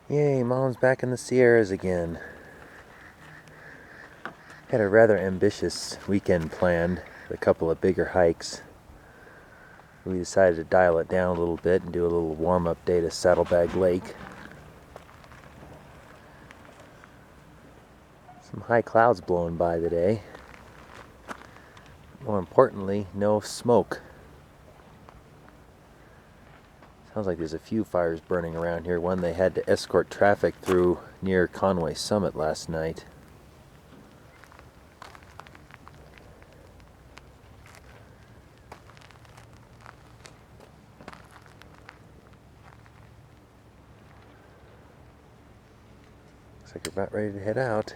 Yay, Mom's back in the Sierras again. Had a rather ambitious weekend planned, with a couple of bigger hikes. We decided to dial it down a little bit and do a little warm-up day to Saddlebag Lake. Some high clouds blowing by today. More importantly, no smoke. Sounds like there's a few fires burning around here. One they had to escort traffic through near Conway Summit last night. Looks like we're about ready to head out.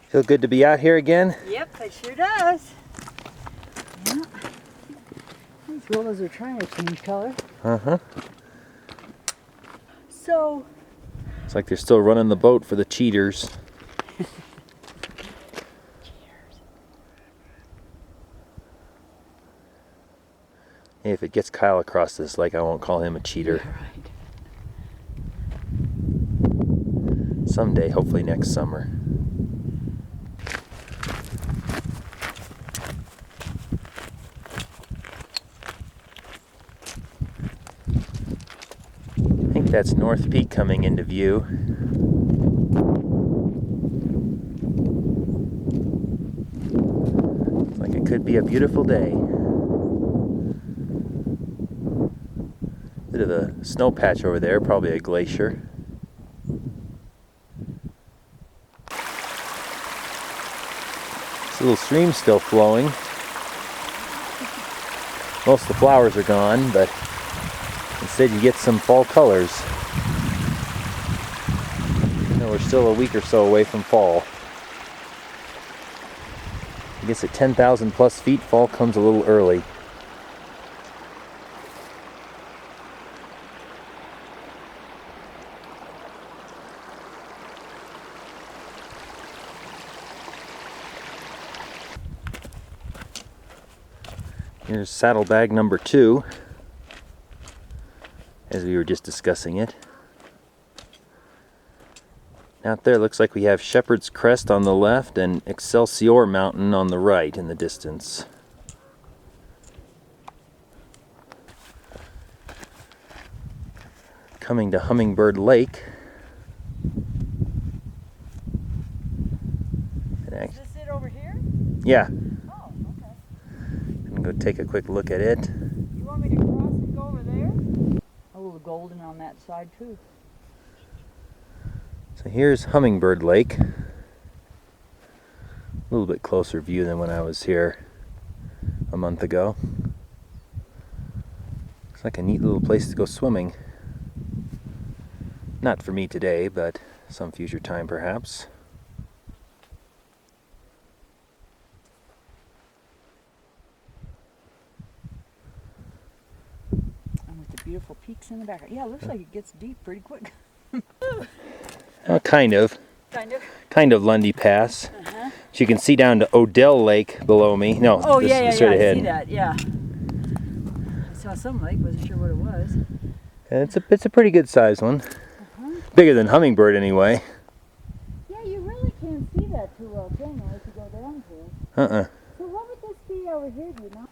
Feel good to be out here again? Yep, it sure does. Yeah. These willows are trying to change color. Uh-huh. So... It's like they're still running the boat for the cheaters. Hey, if it gets Kyle across this lake, I won't call him a cheater. Yeah, right. Someday, hopefully next summer. I think that's North Peak coming into view. Looks like it could be a beautiful day. Bit of a snow patch over there, probably a glacier. This little stream's still flowing. Most of the flowers are gone, but instead you get some fall colors. You know, we're still a week or so away from fall. I guess at 10,000 plus feet, fall comes a little early. Here's saddlebag number 2, as we were just discussing it. Out there looks like we have Shepherd's Crest on the left and Excelsior Mountain on the right in the distance. Coming to Hummingbird Lake. Is this it over here? Yeah. Oh, okay. I'm gonna go take a quick look at it. You want me to cross and go over there? A little golden on that side too. So here's Hummingbird Lake. A little bit closer view than when I was here a month ago. Looks like a neat little place to go swimming. Not for me today, but some future time perhaps. And with the beautiful peaks in the background. Yeah, it looks like it gets deep pretty quick. Kind of. Kind of. Kind of Lundy Pass. So you can see down to Odell Lake below me. No, Oh, this yeah, is straight I ahead. see that, yeah. I saw some lake, wasn't sure what it was. And it's a pretty good sized one. Bigger than Hummingbird anyway. Yeah, you really can't see that too well, can you, as you go down to it? So what would this be over here, do you know?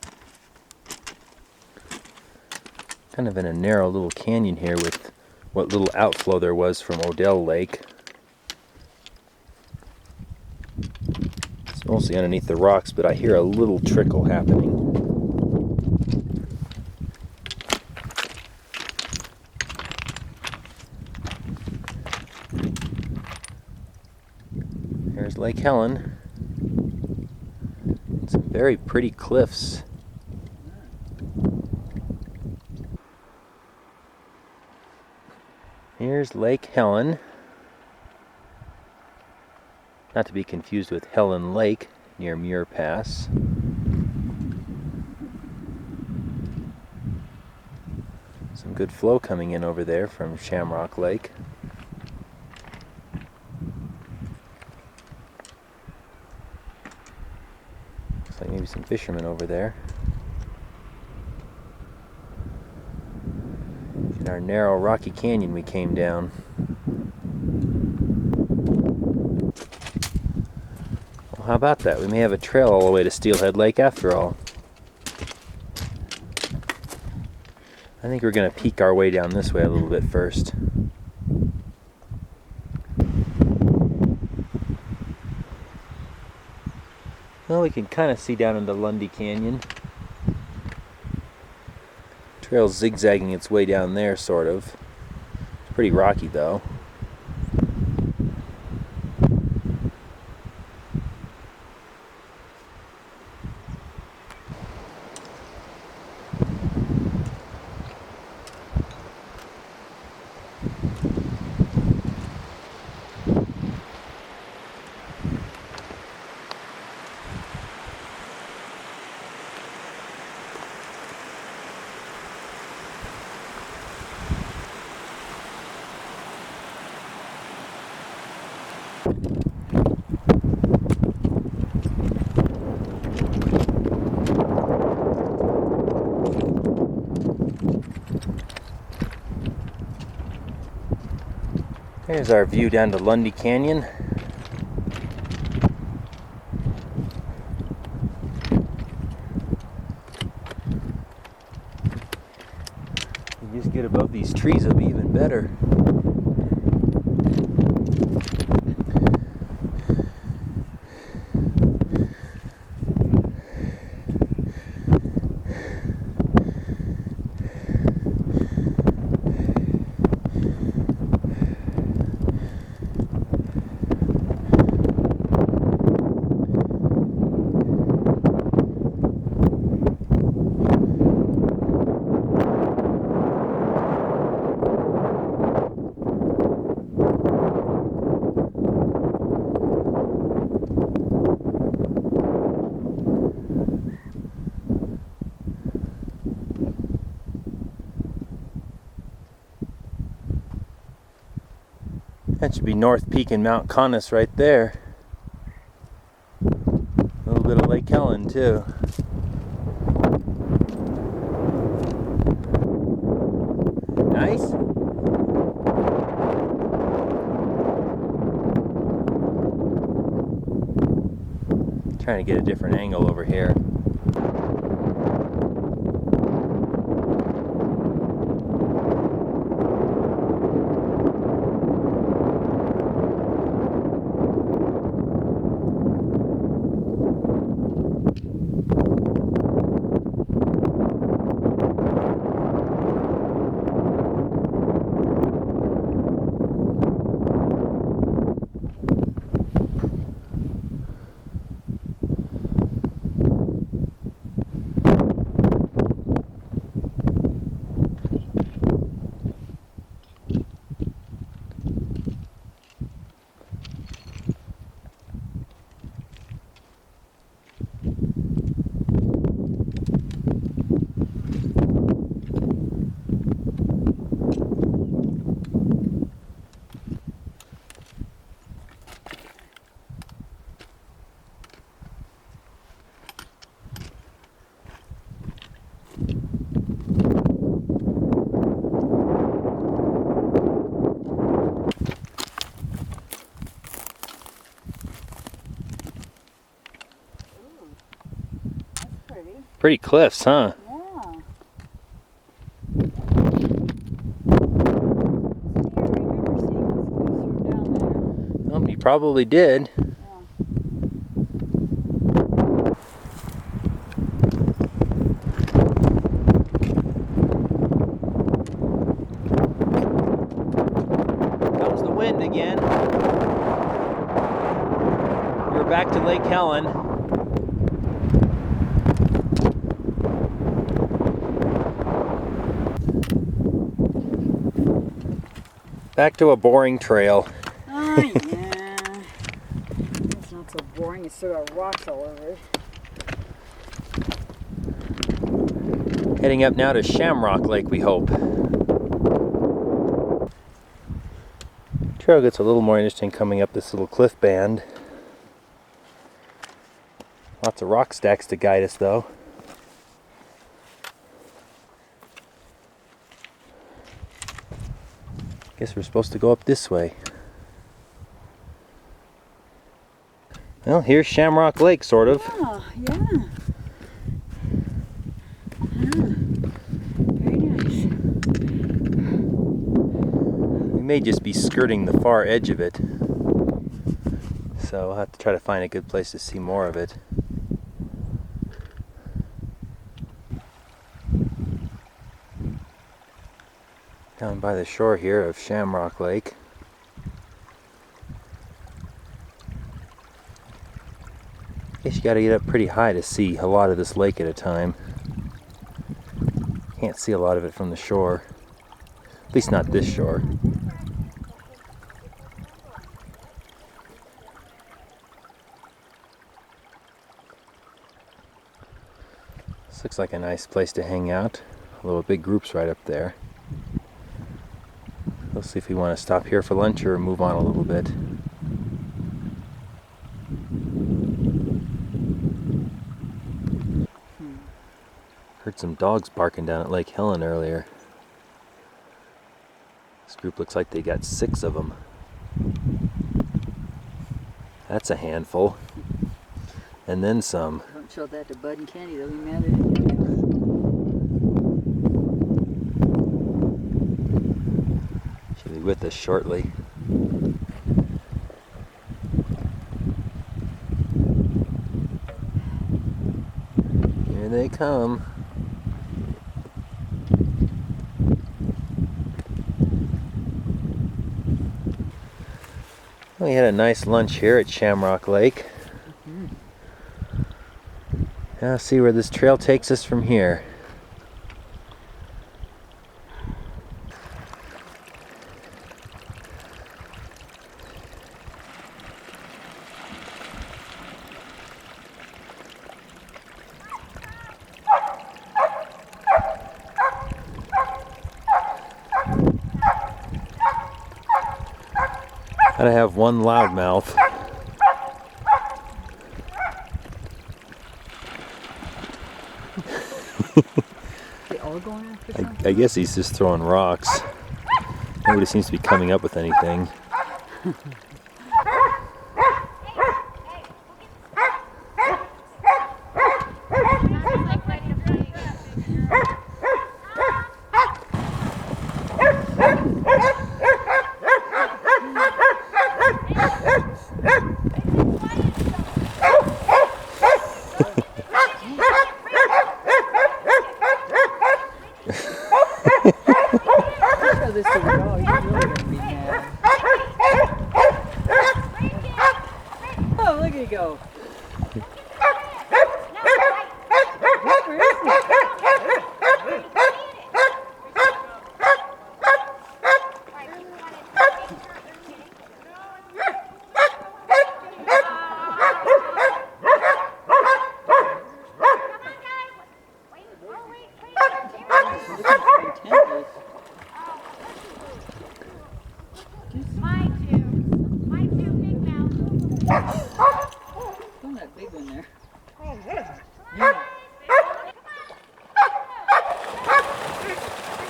Kind of in a narrow little canyon here with what little outflow there was from Odell Lake. It's mostly underneath the rocks, but I hear a little trickle happening. There's Lake Helen. Some very pretty cliffs. Here's Lake Helen. Not to be confused with Helen Lake. near Muir Pass. Some good flow coming in over there from Shamrock Lake. Looks like maybe some fishermen over there. In our narrow rocky canyon we came down. Well, how about that? We may have a trail all the way to Steelhead Lake after all. I think we're going to peek our way down this way a little bit first. Well, we can kind of see down into Lundy Canyon. Trail's zigzagging its way down there, sort of. It's pretty rocky, though. Here's our view down to Lundy Canyon. You just get above these trees, it'll be even better. That should be North Peak and Mount Conness right there. A little bit of Lake Helen too. Nice. Trying to get a different angle over here. Pretty cliffs, huh? Yeah. Well, you probably did. Yeah. Comes the wind again. We're back to Lake Helen. Back to a boring trail. Oh, yeah. It's not so boring. It's so still got rocks all over it. Heading up now to Shamrock Lake, we hope. Trail gets a little more interesting coming up this little cliff band. Lots of rock stacks to guide us though. Guess we're supposed to go up this way. Well, here's Shamrock Lake, sort of. Oh, yeah. Very nice. We may just be skirting the far edge of it. So we'll have to try to find a good place to see more of it. Down by the shore here of Shamrock Lake. Guess you gotta get up pretty high to see a lot of this lake at a time. Can't see a lot of it from the shore. At least not this shore. This looks like a nice place to hang out. Although a big group's right up there. We'll see if we want to stop here for lunch or move on a little bit. Heard some dogs barking down at Lake Helen earlier. This group looks like they got 6 of them. That's a handful. And then some. Don't show that to Bud and Candy, they'll be mad at it. She'll be with us shortly. Here they come. We had a nice lunch here at Shamrock Lake. Now see where this trail takes us from here. Gotta have one loudmouth. They all going after something? I guess he's just throwing rocks. Nobody seems to be coming up with anything. Oh, look at you go.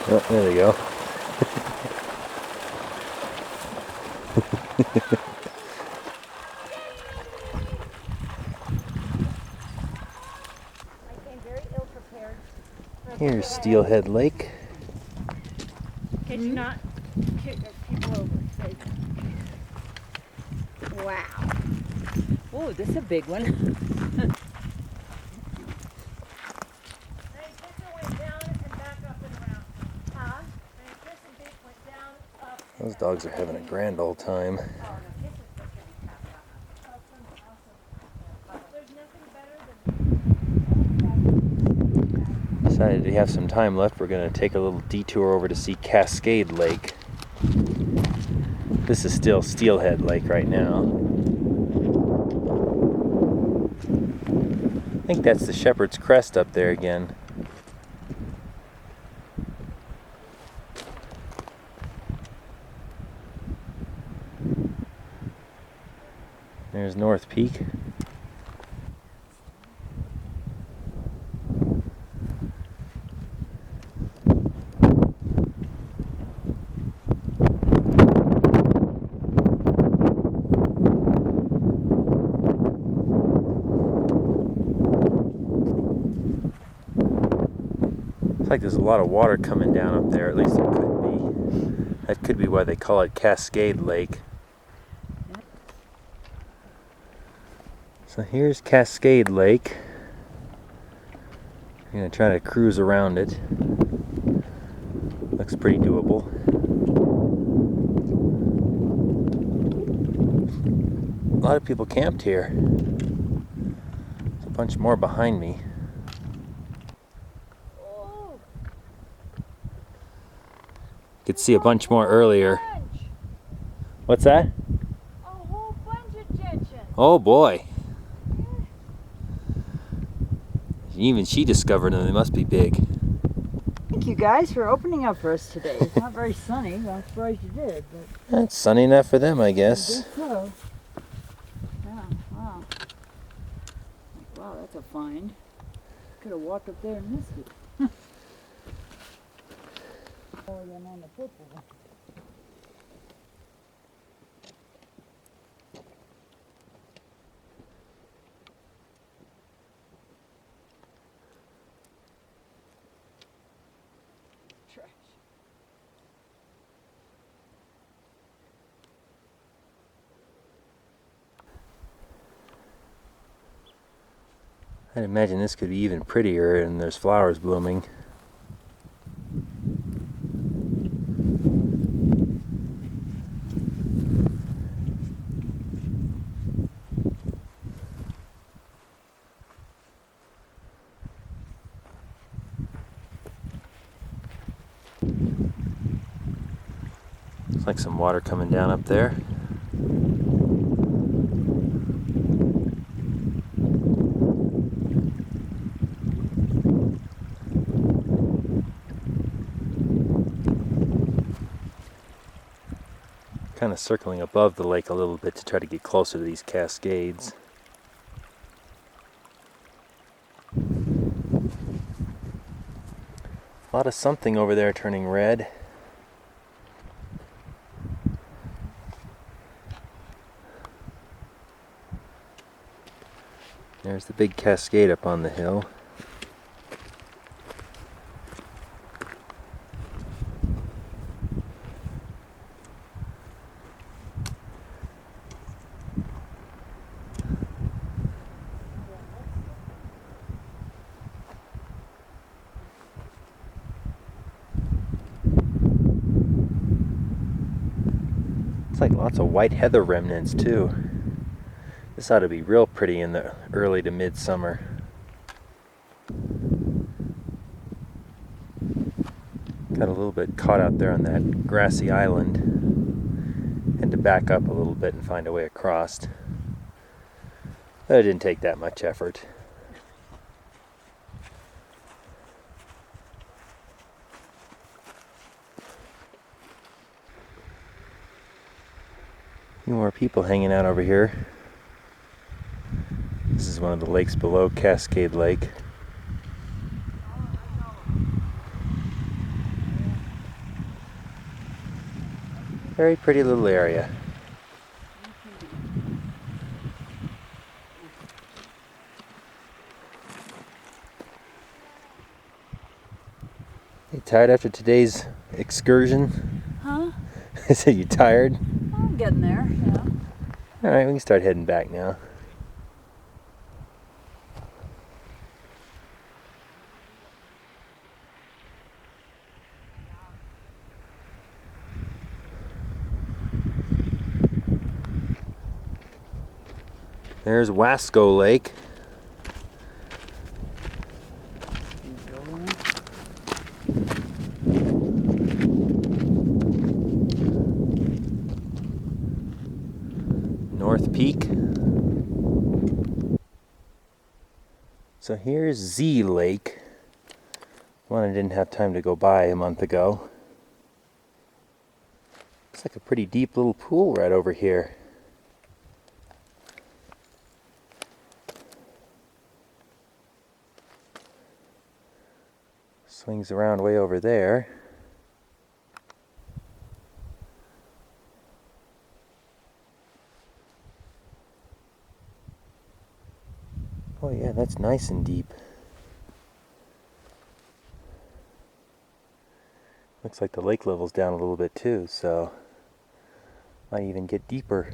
Oh, there they go. Here's Steelhead Lake. Can you not kick people over? Wow. Oh, this is a big one. Those dogs are having a grand old time. Decided we have some time left. We're going to take a little detour over to see Cascade Lake. This is still Steelhead Lake right now. I think that's the Shepherd's Crest up there again. There's North Peak. Looks like there's a lot of water coming down up there, at least it could be. That could be why they call it Cascade Lake. So here's Cascade Lake. I'm going to try to cruise around it. Looks pretty doable. A lot of people camped here. There's a bunch more behind me. Could see a bunch more earlier. What's that? A whole bunch of gentians. Oh boy. Even she discovered them. They must be big. Thank you guys for opening up for us today. It's not very sunny. I'm surprised you did. But It's sunny enough for them, I I guess. guess so. Yeah, wow. Wow, that's a find. Could have walked up there and missed it. Oh, you're on the purple one. Trash. I'd imagine this could be even prettier and there's flowers blooming. Looks like some water coming down up there. Kind of circling above the lake a little bit to try to get closer to these cascades. A lot of something over there turning red. There's the big cascade up on the hill. It's like lots of white heather remnants too. This ought to be real pretty in the early to midsummer. Got a little bit caught out there on that grassy island. Had to back up a little bit and find a way across. But it didn't take that much effort. A few more people hanging out over here. This is one of the lakes below Cascade Lake. Very pretty little area. You tired after today's excursion? Huh? I said, you tired? I'm getting there, yeah. Alright, we can start heading back now. There's Wasco Lake. North Peak. So here's Z Lake, one I didn't have time to go by a month ago. Looks like a pretty deep little pool right over here. Swings around way over there. Oh yeah, that's nice and deep. Looks like the lake level's down a little bit too, so might even get deeper.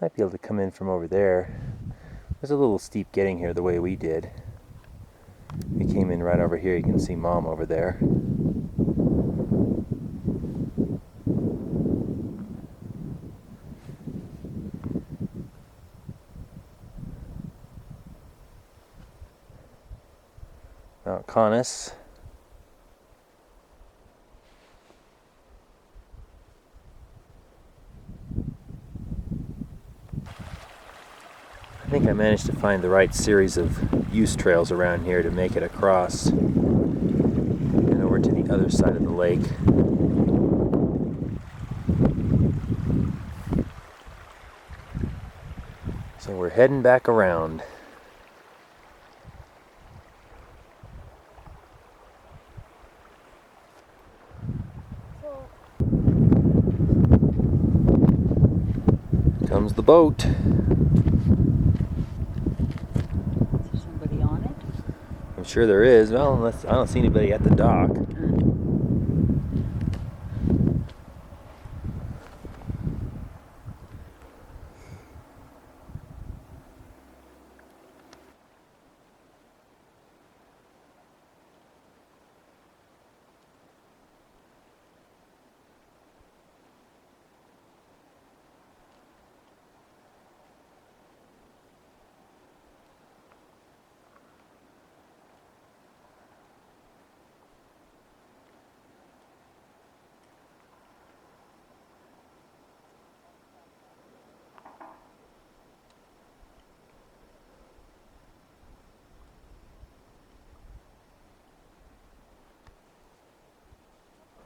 Might be able to come in from over there. It was a little steep getting here the way we did. We came in right over here. You can see Mom over there. Mount Conness. I think I managed to find the right series of use trails around here to make it across and over to the other side of the lake. So we're heading back around. Comes the boat. I'm sure there is. Well, unless I don't see anybody at the dock.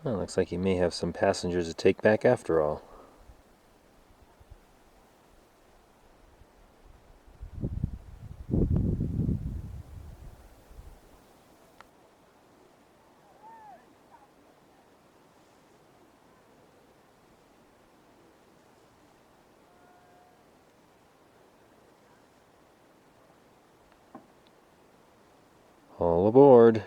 Well, looks like you may have some passengers to take back after all. All aboard.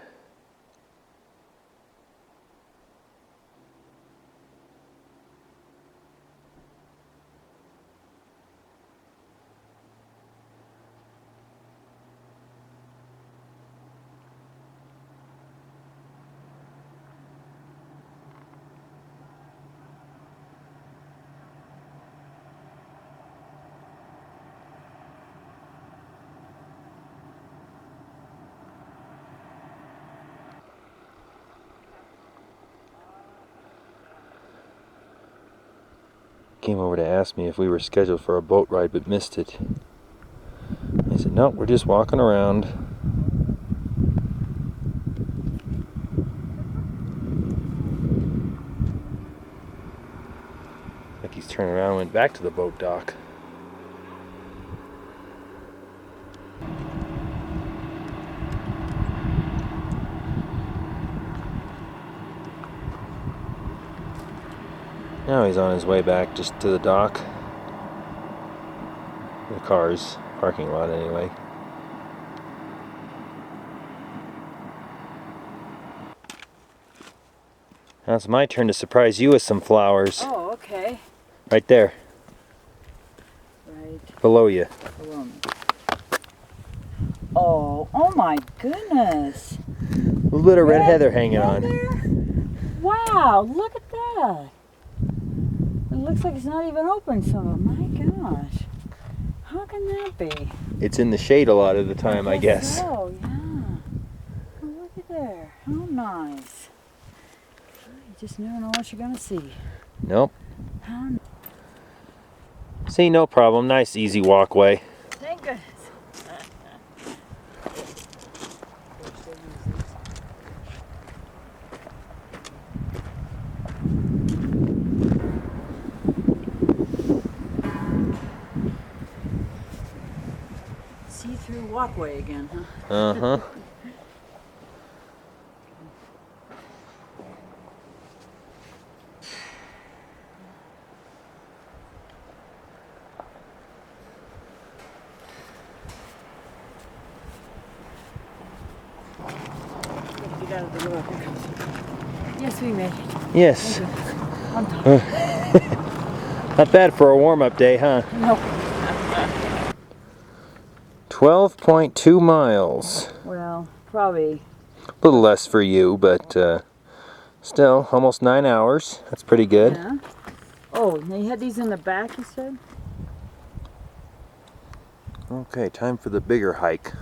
Came over to ask me if we were scheduled for a boat ride but missed it. I said, nope, we're just walking around. Like he's turned around and went back to the boat dock. Now he's on his way back just to the dock. The car's parking lot anyway. Now it's my turn to surprise you with some flowers. Oh, okay. Right there. Right Below you. below me. Oh my goodness. A little bit of red heather hanging on. Wow, look at that. It looks like it's not even open, so my gosh. How can that be? it's in the shade a lot of the time, I guess. Oh, yeah. Oh, look at there. How nice. You just never know what you're going to see. Nope. How See, no problem. Nice, easy walkway. Thank goodness. See-through walkway again, huh? Uh-huh. Get out of the road. Yes, we made it. Yes. On top. Not bad for a warm-up day, huh? No. 12.2 miles. Well, probably. A little less for you, but still, almost 9 hours. That's pretty good. Yeah. Oh, and you had these in the back, you said? Okay, time for the bigger hike.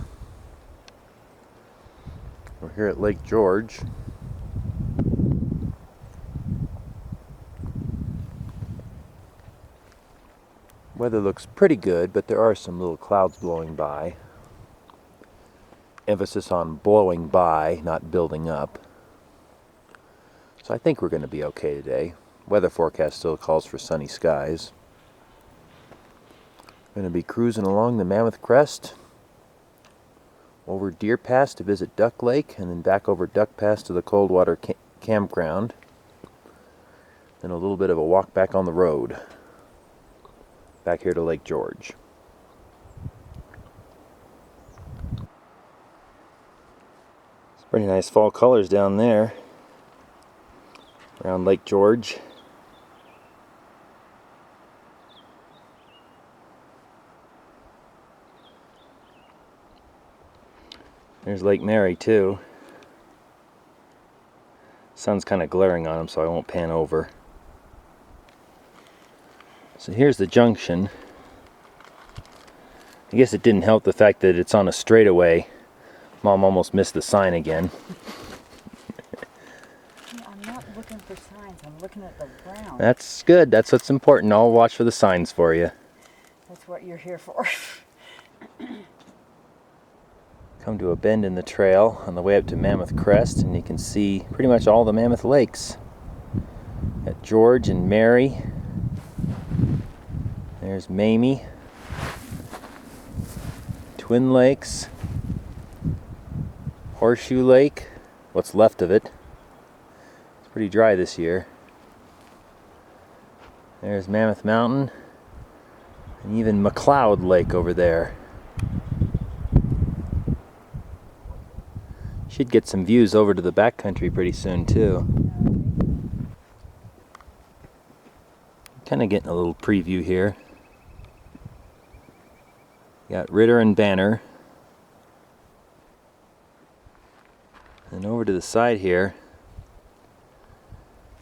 We're here at Lake George. Weather looks pretty good, but there are some little clouds blowing by. Emphasis on blowing by, not building up. So I think we're going to be okay today. Weather forecast still calls for sunny skies. Going to be cruising along the Mammoth Crest, over Deer Pass to visit Duck Lake, and then back over Duck Pass to the Coldwater campground. Then a little bit of a walk back on the road. Back here to Lake George. It's pretty nice fall colors down there around Lake George. There's Lake Mary too. Sun's kind of glaring on him, so I won't pan over. So here's the junction. I guess it didn't help the fact that it's on a straightaway. Mom almost missed the sign again. I'm not looking for signs, I'm looking at the ground. That's good, that's what's important. I'll watch for the signs for you. That's what you're here for. Come to a bend in the trail on the way up to Mammoth Crest, and you can see pretty much all the Mammoth Lakes. Got George and Mary. There's Mamie. Twin Lakes. Horseshoe Lake. What's left of it. It's pretty dry this year. There's Mammoth Mountain. And even McLeod Lake over there. Should get some views over to the backcountry pretty soon too. Kind of getting a little preview here. Got Ritter and Banner. And over to the side here,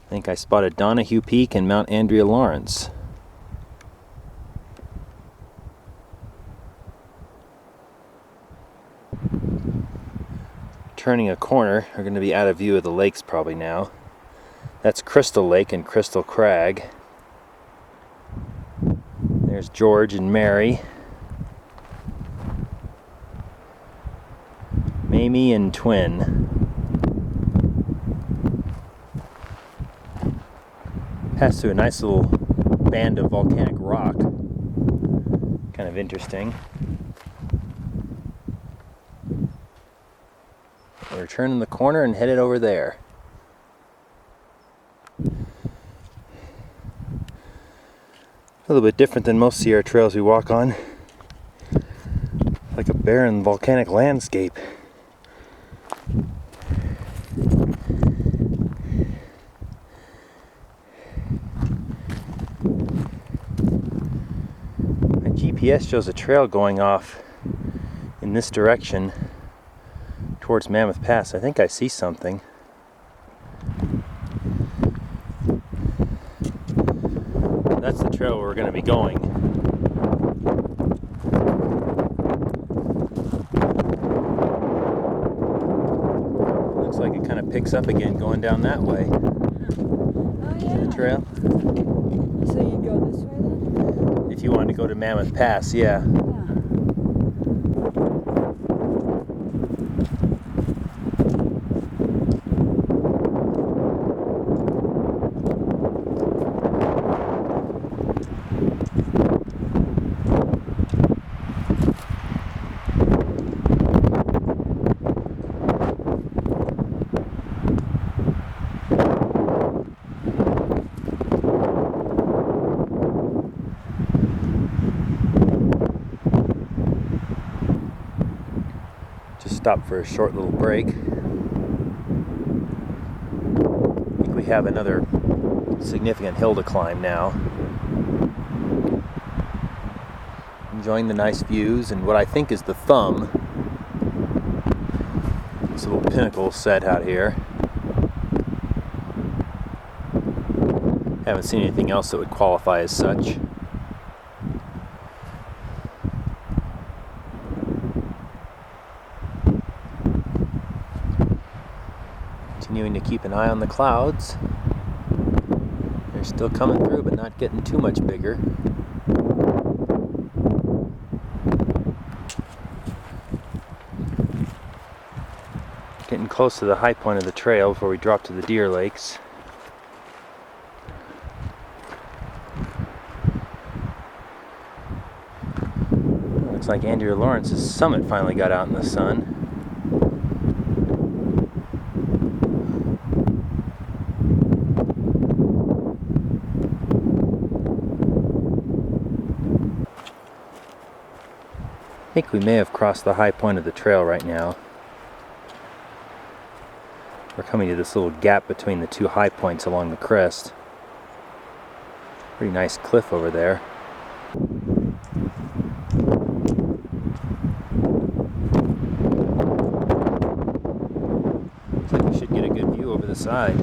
I think I spotted Donahue Peak and Mount Andrea Lawrence. Turning a corner, we're going to be out of view of the lakes probably now. That's Crystal Lake and Crystal Crag. There's George and Mary. Mamie and Twin. Pass through a nice little band of volcanic rock. Kind of interesting. We're turning the corner and headed over there. A little bit different than most Sierra trails we walk on. Like a barren volcanic landscape. My GPS shows a trail going off in this direction towards Mammoth Pass. I think I see something. That's the trail we're going to be going. picks up again going down that way. Oh See yeah. the trail? So you go this way then? If you wanted to go to Mammoth Pass, yeah. Yeah. Just stopped for a short little break. I think we have another significant hill to climb now. Enjoying the nice views and what I think is the thumb. This little pinnacle set out here. Haven't seen anything else that would qualify as such. Continuing to keep an eye on the clouds. They're still coming through, but not getting too much bigger. Getting close to the high point of the trail before we drop to the Deer Lakes. Looks like Andrea Lawrence's summit finally got out in the sun. I think we may have crossed the high point of the trail right now. We're coming to this little gap between the two high points along the crest. Pretty nice cliff over there. Looks like we should get a good view over the side.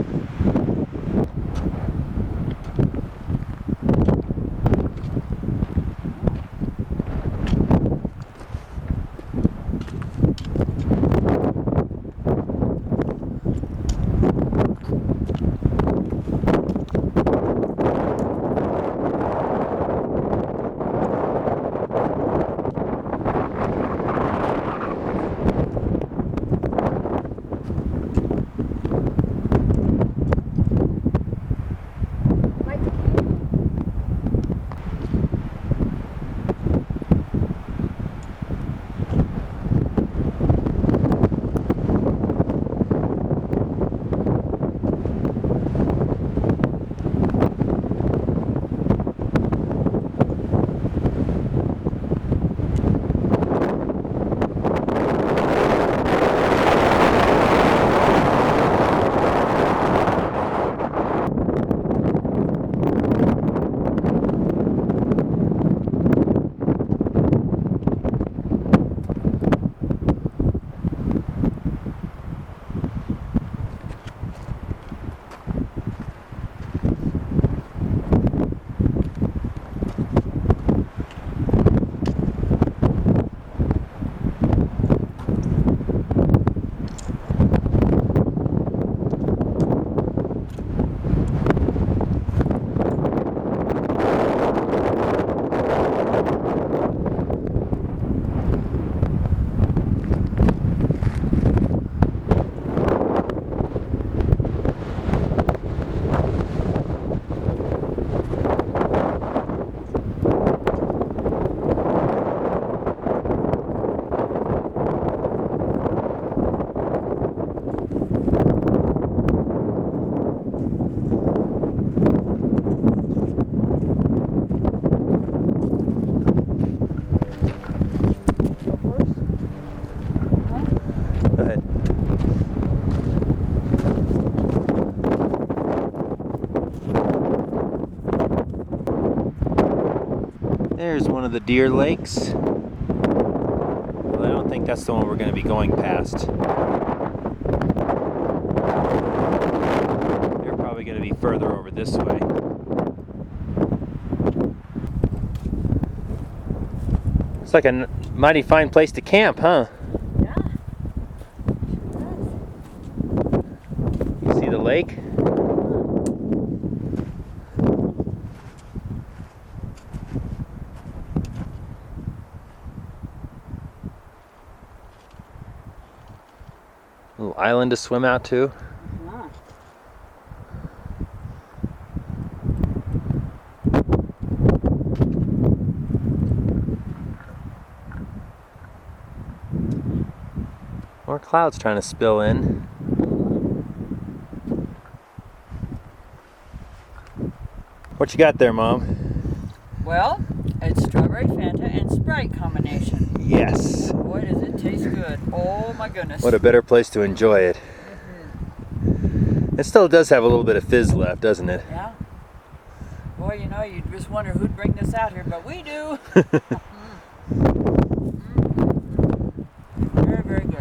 There's one of the Deer Lakes. Well, I don't think that's the one we're going to be going past. They're probably going to be further over this way. It's like a mighty fine place to camp, huh? Yeah. Sure does. Lake. Little island to swim out to. Ah. More clouds trying to spill in. What you got there, Mom? Well, it's strawberry Fanta and Sprite combination. Yes. Boy, does it taste good. Oh my goodness. What a better place to enjoy it. It still does have a little bit of fizz left, doesn't it? Yeah. Boy, you know, you just wonder who'd bring this out here, but we do. Very, very good.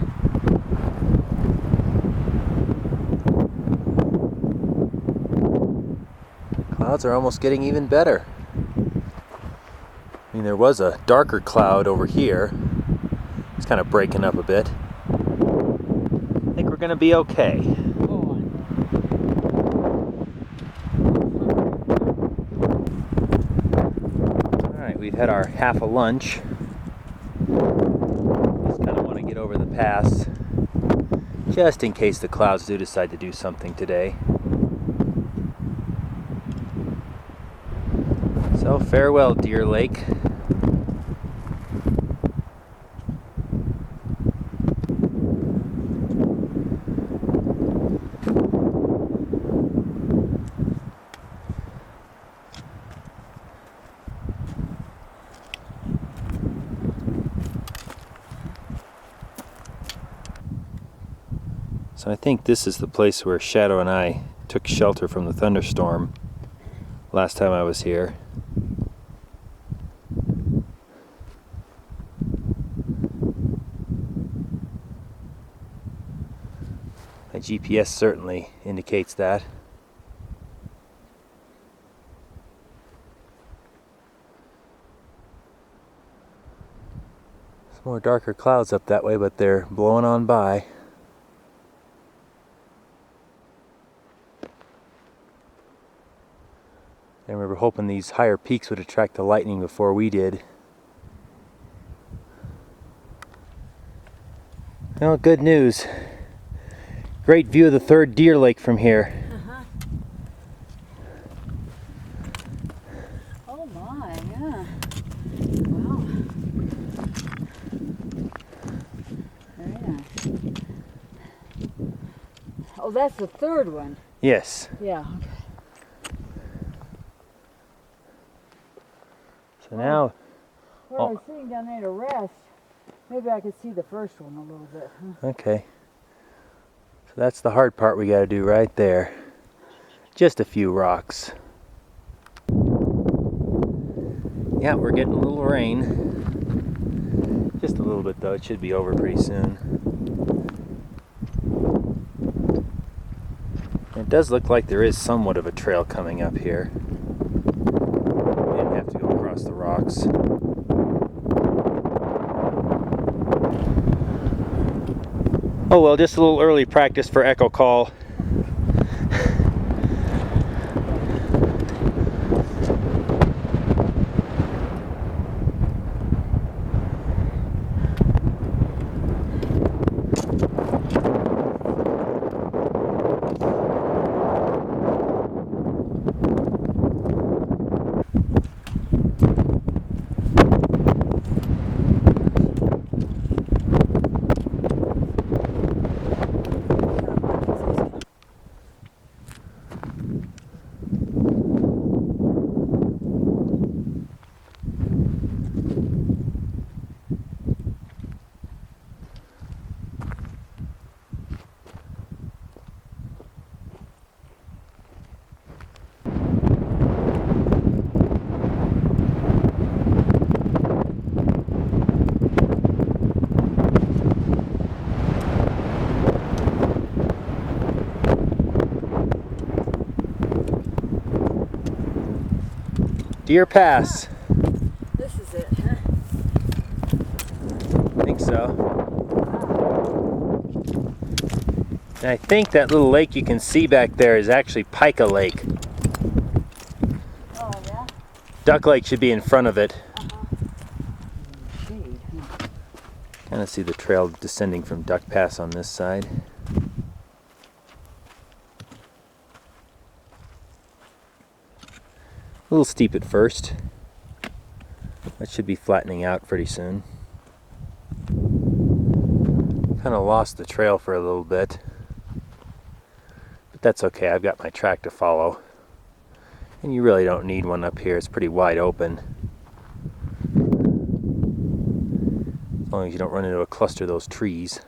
Clouds are almost getting even better. I mean, there was a darker cloud over here. It's kind of breaking up a bit. I think we're going to be okay. Go on. Alright, we've had our half a lunch. Just kind of want to get over the pass, just in case the clouds do decide to do something today. So farewell, Deer Lake. So I think this is the place where Shadow and I took shelter from the thunderstorm last time I was here. My GPS certainly indicates that. Some more darker clouds up that way, but they're blowing on by. And we were hoping these higher peaks would attract the lightning before we did. Well, good news. Great view of the third Deer Lake from here. Oh my, yeah. Wow. Very nice. Oh, that's the third one. Yes. Yeah, okay. So now, Well, I was sitting down there to rest. Maybe I could see the first one a little bit. Huh? okay. So that's the hard part we got to do right there. Just a few rocks. Yeah, we're getting a little rain. Just a little bit though, it should be over pretty soon. It does look like there is somewhat of a trail coming up here. We didn't have to go across the rocks. Oh well, just a little early practice for echo call. Deer Pass. This is it, huh? I think so. And I think that little lake you can see back there is actually Pica Lake. Oh, yeah? Duck Lake should be in front of it. Shade, huh? Kind of see the trail descending from Duck Pass on this side. A little steep at first. That should be flattening out pretty soon. Kind of lost the trail for a little bit. But that's okay, I've got my track to follow. And you really don't need one up here, it's pretty wide open. As long as you don't run into a cluster of those trees.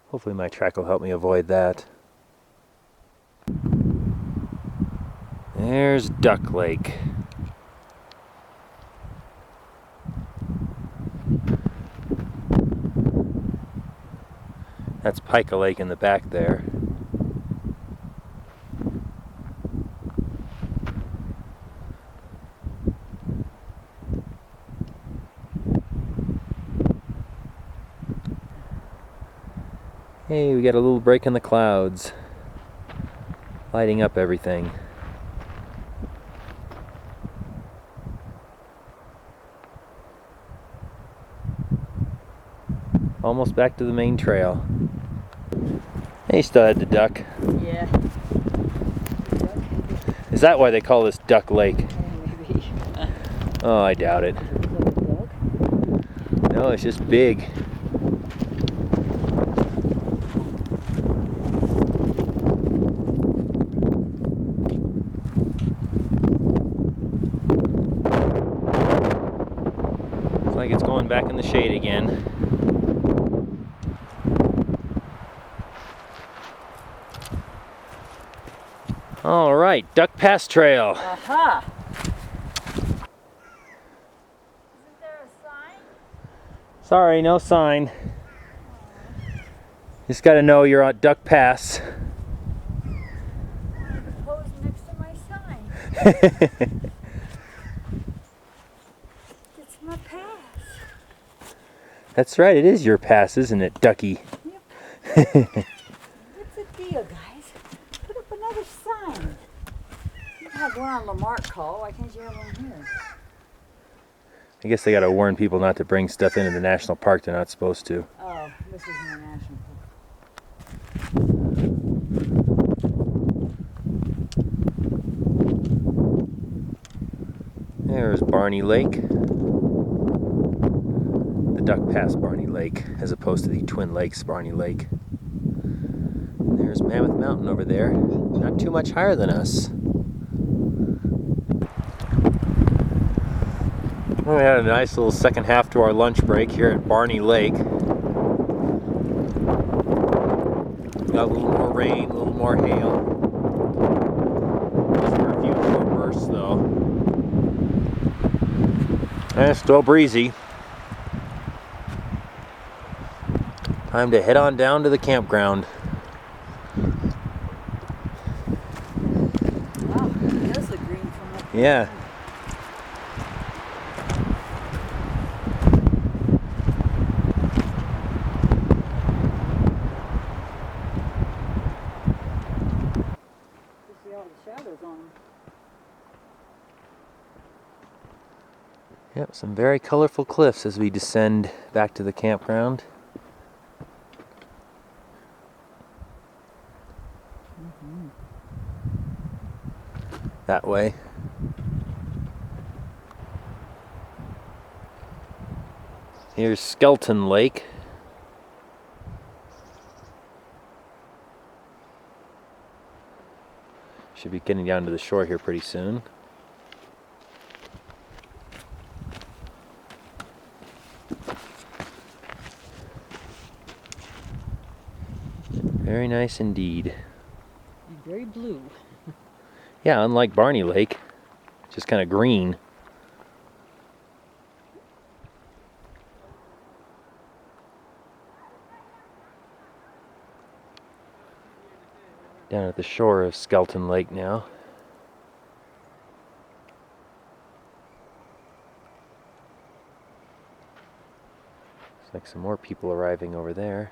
Hopefully my track will help me avoid that. There's Duck Lake. That's Pica Lake in the back there. Hey, we got a little break in the clouds, lighting up everything. Almost back to the main trail. Hey, still had the duck. Yeah. Is that why they call this Duck Lake? Maybe. Oh, I doubt it. No, it's just big. Looks like it's going back in the shade again. All right, Duck Pass Trail. Aha! Isn't there a sign? Sorry, no sign. Just got to know you're at Duck Pass. I wanted to pose next to my sign. It's my pass. That's right, it is your pass, isn't it, Ducky? Yep. What's the deal, guys? Put up another sign. You have one on Lamarck Call. Why can't you have one here? I guess they got to warn people not to bring stuff into the national park they're not supposed to. Oh, this is international. There's Barney Lake. The Duck Pass Barney Lake, as opposed to the Twin Lakes Barney Lake. And there's Mammoth Mountain over there, not too much higher than us. We had a nice little second half to our lunch break here at Barney Lake. Got a little more rain, a little more hail. Just for a few more bursts though. And it's still breezy. Time to head on down to the campground. Wow, it does look green from up here. Yeah. You see all the shadows on them. Yep, some very colorful cliffs as we descend back to the campground. That way. Here's Skelton Lake. Should be getting down to the shore here pretty soon. Very nice indeed. And very blue. Yeah, unlike Barney Lake, just kind of green. Down at the shore of Skelton Lake now. Looks like some more people arriving over there.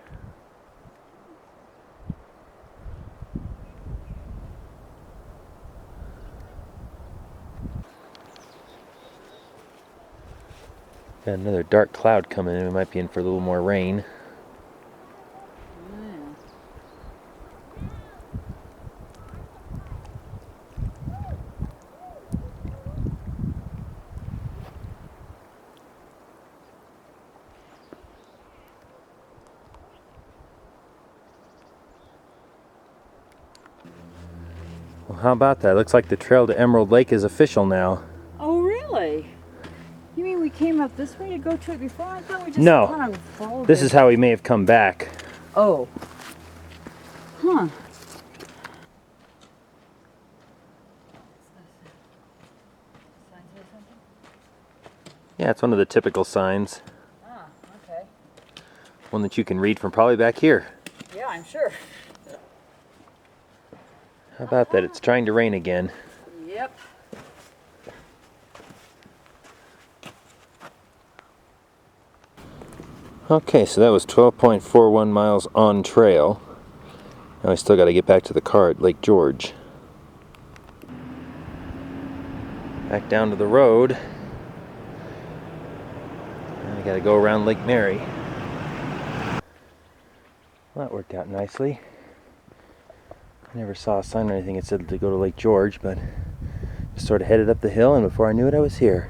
Got another dark cloud coming in. We might be in for a little more rain. Well, how about that? Looks like the trail to Emerald Lake is official now. Oh, really? You mean we came up this way to go to it before? I thought we just No. kind of followed This is how we may have come back. Oh. Huh. Yeah, it's one of the typical signs. Ah, okay. One that you can read from probably back here. Yeah, I'm sure. How about that? It's trying to rain again. Yep. Okay, so that was 12.41 miles on trail. Now I still got to get back to the car at Lake George. Back down to the road. And I got to go around Lake Mary. Well, that worked out nicely. I never saw a sign or anything that said to go to Lake George, but just sort of headed up the hill, and before I knew it, I was here.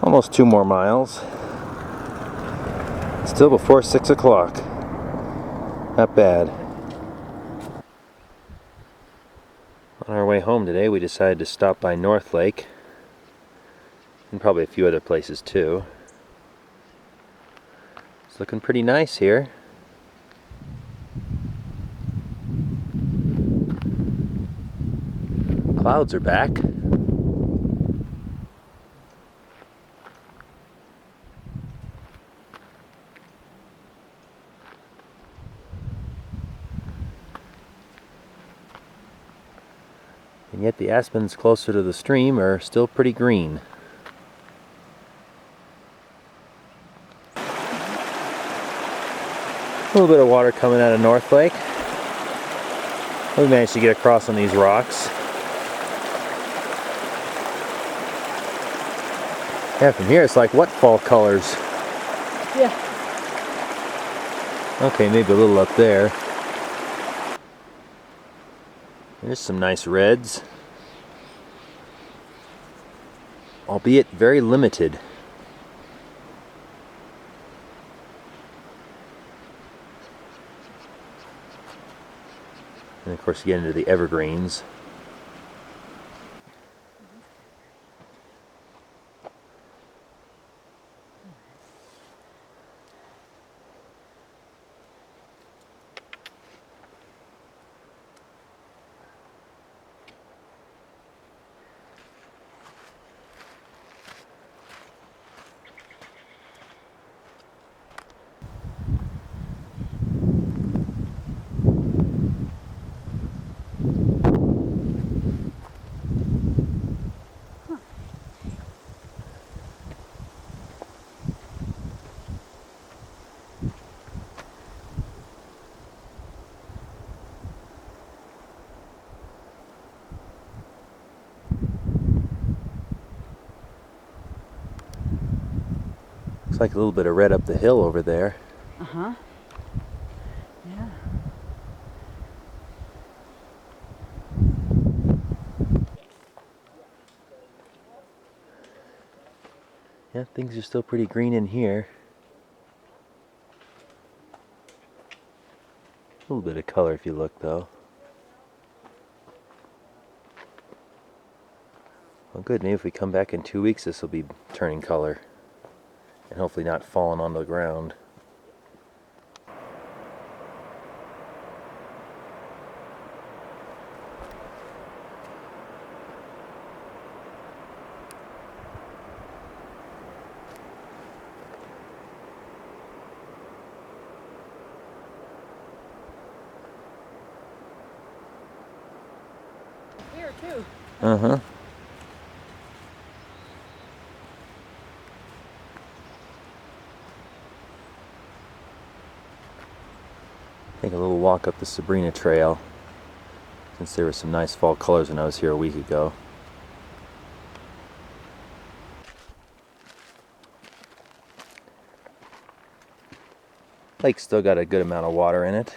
Almost 2 more miles. Still before 6 o'clock. Not bad. On our way home today, we decided to stop by North Lake, and probably a few other places too. It's looking pretty nice here. Clouds are back. And yet the aspens closer to the stream are still pretty green. A little bit of water coming out of North Lake. We managed to get across on these rocks. Yeah, from here it's like what fall colors? Yeah. Okay, maybe a little up there. There's some nice reds. Albeit very limited. And of course you get into the evergreens. Looks like a little bit of red up the hill over there. Uh-huh. Yeah. Yeah, things are still pretty green in here. A little bit of color if you look though. Well good, maybe if we come back in 2 weeks this will be turning color. And hopefully not falling on the ground. Here too. Uh-huh. Take a little walk up the Sabrina trail, since there were some nice fall colors when I was here a week ago. Lake's still got a good amount of water in it.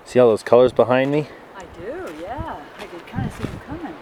See all those colors behind me? I do, yeah. I could kind of see them coming.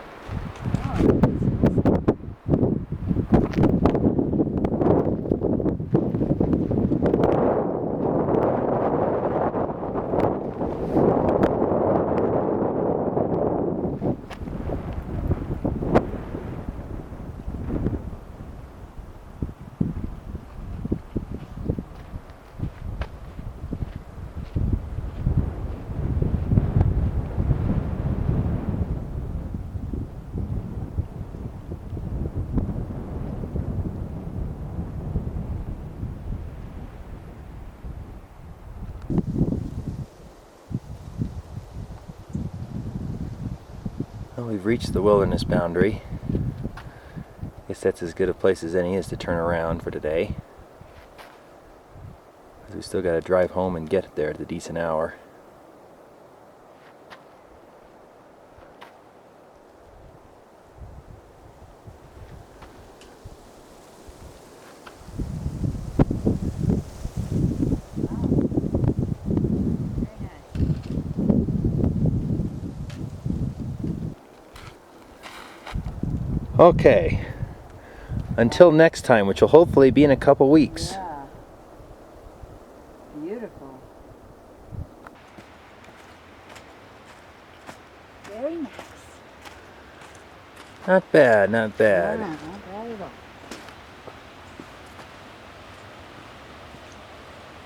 Well, we've reached the wilderness boundary. Guess that's as good a place as any is to turn around for today. We still got to drive home and get there at a decent hour. Okay, until next time, which will hopefully be in a couple weeks. Yeah. Beautiful. Very nice. Not bad, not bad. Yeah, not bad.